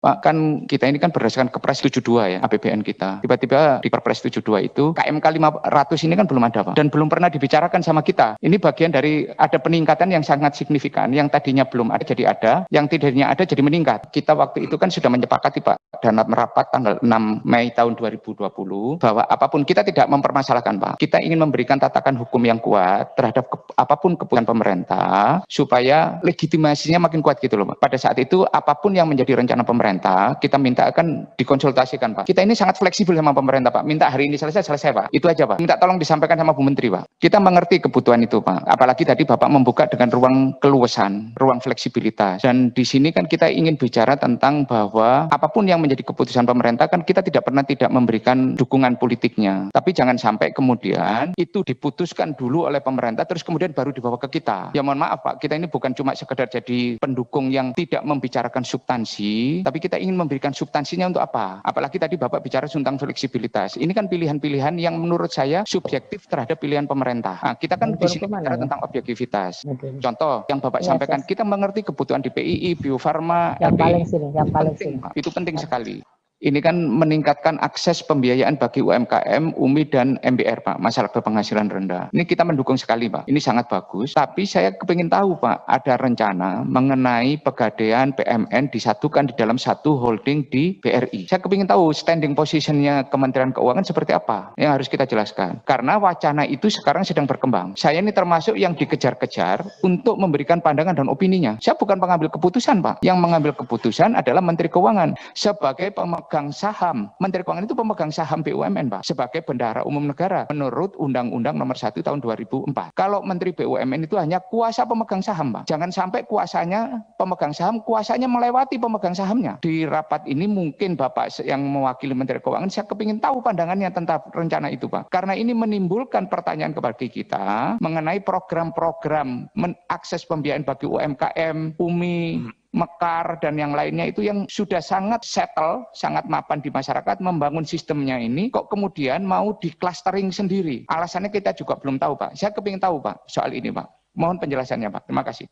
Pak, kan kita ini kan berdasarkan Kepres 72 ya, APBN kita. Tiba-tiba di Perpres 72 itu, KMK 500 ini kan belum ada, Pak. Dan belum pernah dibicarakan sama kita. Ini bagian dari ada peningkatan yang sangat signifikan. Yang tadinya belum ada jadi ada, yang tidaknya ada jadi meningkat. Kita waktu itu kan sudah menyepakati, Pak, dan merapat tanggal 6 Mei tahun 2020, bahwa apapun kita tidak mempermasalahkan, Pak. Kita ingin memberikan tatakan hukum yang kuat terhadap apapun keputusan pemerintah, supaya legitimasinya makin kuat gitu loh, Pak. Pada saat itu, apapun yang menjadi rencana pemerintah, kita minta akan dikonsultasikan, Pak. Kita ini sangat fleksibel sama pemerintah, Pak. Minta hari ini selesai, Pak. Itu aja, Pak. Minta tolong disampaikan sama Bu Menteri, Pak. Kita mengerti kebutuhan itu, Pak. Apalagi tadi Bapak membuka dengan ruang keluasan, ruang fleksibilitas. Dan di sini kan kita ingin bicara tentang bahwa apapun yang menjadi keputusan pemerintah kan kita tidak pernah tidak memberikan dukungan politiknya. Tapi jangan sampai kemudian itu diputuskan dulu oleh pemerintah terus kemudian baru dibawa ke kita. Ya mohon maaf, Pak. Kita ini bukan cuma sekedar jadi pendukung yang tidak membicarakan substansi, tapi kita ingin memberikan substansinya untuk apa? Apalagi tadi Bapak bicara tentang fleksibilitas. Ini kan pilihan-pilihan yang menurut saya subjektif terhadap pilihan pemerintah. Nah, kita kan di sini bicara tentang objektivitas. Contoh yang Bapak sampaikan, kita mengerti kebutuhan di PII, Bio Farma, LPI. Yang paling sini. Itu penting sekali. Ini kan meningkatkan akses pembiayaan bagi UMKM, UMI, dan MBR, Pak. Masalah berpenghasilan rendah. Ini kita mendukung sekali, Pak. Ini sangat bagus. Tapi saya kepingin tahu, Pak, ada rencana mengenai Pegadaian PMN disatukan di dalam satu holding di BRI. Saya kepingin tahu standing positionnya Kementerian Keuangan seperti apa yang harus kita jelaskan. Karena wacana itu sekarang sedang berkembang. Saya ini termasuk yang dikejar-kejar untuk memberikan pandangan dan opininya. Saya bukan pengambil keputusan, Pak. Yang mengambil keputusan adalah Menteri Keuangan sebagai pemegang saham. Menteri Keuangan itu pemegang saham BUMN, Pak, sebagai bendahara umum negara menurut Undang-Undang Nomor 1 Tahun 2004. Kalau Menteri BUMN itu hanya kuasa pemegang saham, Pak. Jangan sampai kuasanya pemegang saham, kuasanya melewati pemegang sahamnya. Di rapat ini mungkin Bapak yang mewakili Menteri Keuangan, saya kepingin tahu pandangannya tentang rencana itu, Pak. Karena ini menimbulkan pertanyaan kepada kita mengenai program-program akses pembiayaan bagi UMKM, UMI, Mekar, dan yang lainnya itu yang sudah sangat settle, sangat mapan di masyarakat, membangun sistemnya ini, kok kemudian mau di clustering sendiri. Alasannya kita juga belum tahu, Pak. Saya kepingin tahu, Pak, soal ini, Pak. Mohon penjelasannya, Pak. Terima kasih.